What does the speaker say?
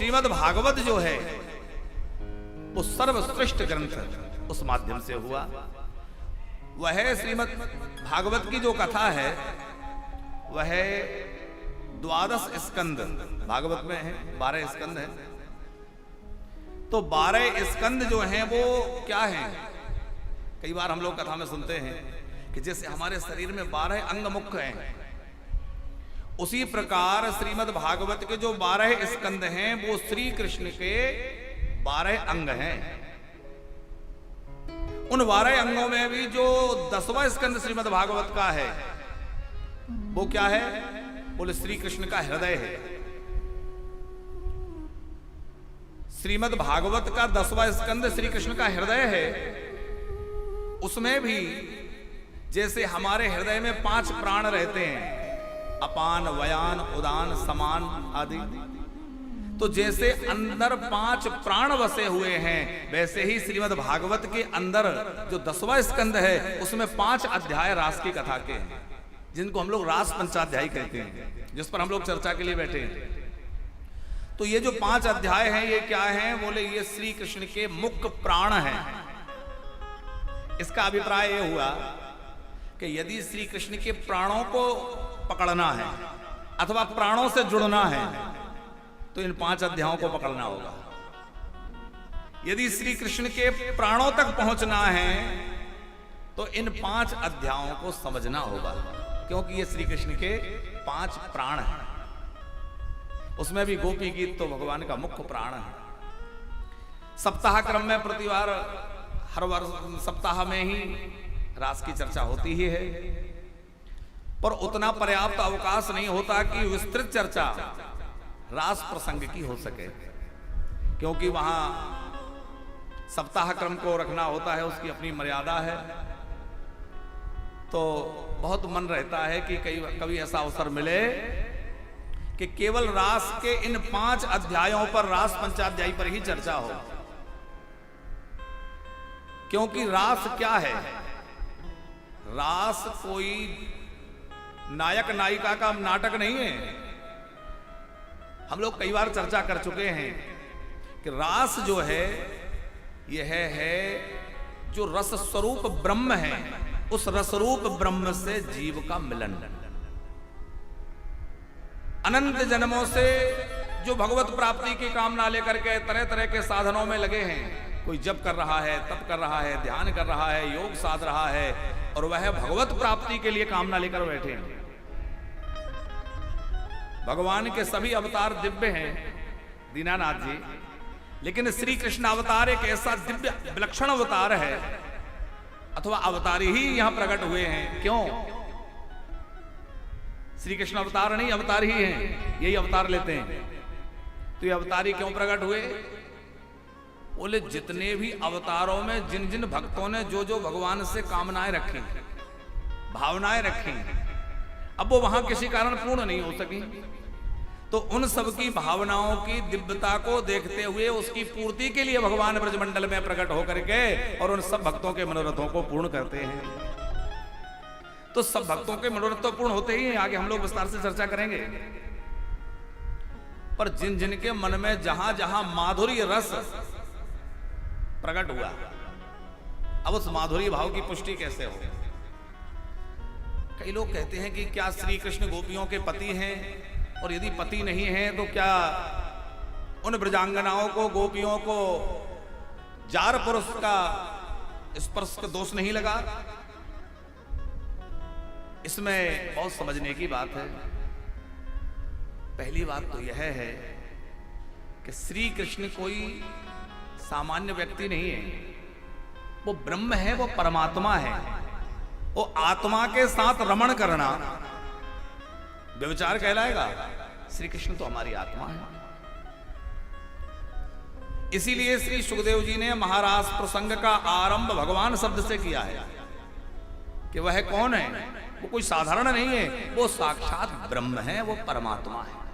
श्रीमद् भागवत जो है वो सर्वश्रेष्ठ ग्रंथ उस माध्यम से हुआ। वह श्रीमद् भागवत की जो कथा है वह 12 स्कंद भागवत में है, 12 स्कंद है। तो 12 स्कंद जो हैं वो क्या हैं? कई बार हम लोग कथा में सुनते हैं कि जैसे हमारे शरीर में 12 अंग मुख्य हैं, उसी प्रकार श्रीमद् भागवत के जो 12 स्कंद हैं वो श्री कृष्ण के 12 अंग हैं। उन 12 अंगों में भी जो 10वां स्कंद श्रीमद् भागवत का है वो क्या है? बोले श्री कृष्ण का हृदय है। श्रीमद् भागवत का 10वां स्कंद श्री कृष्ण का हृदय है। उसमें भी जैसे हमारे हृदय में 5 प्राण रहते हैं, अपान, व्यान, उदान, समान आदि, तो जैसे अंदर 5 प्राण बसे हुए हैं, वैसे ही श्रीमद् भागवत के अंदर जो 10वां स्कंद है उसमें 5 अध्याय रास की कथा के हैं, जिनको हम लोग रास पंचाध्यायी कहते हैं, जिस पर हम लोग चर्चा के लिए बैठे हैं। तो ये जो 5 अध्याय हैं ये क्या हैं? बोले ये श्री कृष्ण के मुख्य प्राण हैं। इसका अभिप्राय ये हुआ कि यदि श्री कृष्ण के प्राणों को पकड़ना है अथवा प्राणों से जुड़ना है तो इन 5 अध्यायों को पकड़ना होगा। यदि श्री कृष्ण के प्राणों तक पहुंचना है तो इन 5 अध्यायों को समझना होगा, क्योंकि ये श्री कृष्ण के 5 प्राण हैं। उसमें भी गोपी गीत तो भगवान का मुख्य प्राण है। सप्ताह क्रम में प्रतिवार हर वर्ष सप्ताह में ही रास की चर्चा होती ही है, पर उतना पर्याप्त अवकाश नहीं होता कि विस्तृत चर्चा रास प्रसंग की हो सके, क्योंकि वहां सप्ताह क्रम को रखना होता है, उसकी अपनी मर्यादा है। तो बहुत मन रहता है कि कभी ऐसा अवसर मिले कि केवल रास के इन 5 अध्यायों पर, रास पंचाध्यायी पर ही चर्चा हो, क्योंकि रास क्या है? रास कोई नायक नायिका का नाटक नहीं है। हम लोग कई बार चर्चा कर चुके हैं कि रास जो है यह है जो रस स्वरूप ब्रह्म है, उस रसरूप ब्रह्म से जीव का मिलन। अनंत जन्मों से जो भगवत प्राप्ति की कामना लेकर के तरह तरह के साधनों में लगे हैं, कोई जप कर रहा है, तप कर रहा है, ध्यान कर रहा है, योग साध रहा है, और वह भगवत प्राप्ति के लिए कामना लेकर बैठे हैं। भगवान के सभी अवतार दिव्य हैं दीनानाथ जी, लेकिन श्री कृष्ण अवतार एक ऐसा दिव्य विलक्षण अवतार है, अथवा अवतारी ही यहां प्रकट हुए हैं। क्यों? श्री कृष्ण अवतार नहीं, अवतार ही हैं, यही अवतार लेते हैं। तो ये अवतारी क्यों प्रकट हुए? बोले जितने भी अवतारों में जिन जिन भक्तों ने जो जो भगवान से कामनाएं रखी, भावनाएं रखी, अब वो वहां किसी कारण पूर्ण नहीं हो सकी, तो उन सब की भावनाओं की दिव्यता को देखते हुए उसकी पूर्ति के लिए भगवान ब्रजमंडल में प्रकट होकर के और उन सब भक्तों के मनोरथों को पूर्ण करते हैं। तो सब भक्तों के मनोरथ तो पूर्ण होते ही हैं, आगे हम लोग विस्तार से चर्चा करेंगे। पर जिन जिन के मन में जहां जहां माधुर्य रस प्रकट हुआ, अब उस माधुर्य भाव की पुष्टि कैसे हो? कई लोग कहते हैं कि क्या श्री कृष्ण गोपियों के पति हैं, और यदि पति नहीं है तो क्या उन ब्रजांगनाओं को, गोपियों को जार पुरुष का स्पर्श का दोष नहीं लगा? इसमें बहुत समझने की बात है। पहली बात तो यह है कि श्री कृष्ण कोई सामान्य व्यक्ति नहीं है, वो ब्रह्म है, वो परमात्मा है। वो आत्मा के साथ रमण करना व्यभिचार कहलाएगा? श्री कृष्ण तो हमारी आत्मा है। इसीलिए श्री सुखदेव जी ने महाराज प्रसंग का आरंभ भगवान शब्द से किया है कि वह कौन है? वो कोई साधारण नहीं है, वो साक्षात ब्रह्म है, वो परमात्मा है।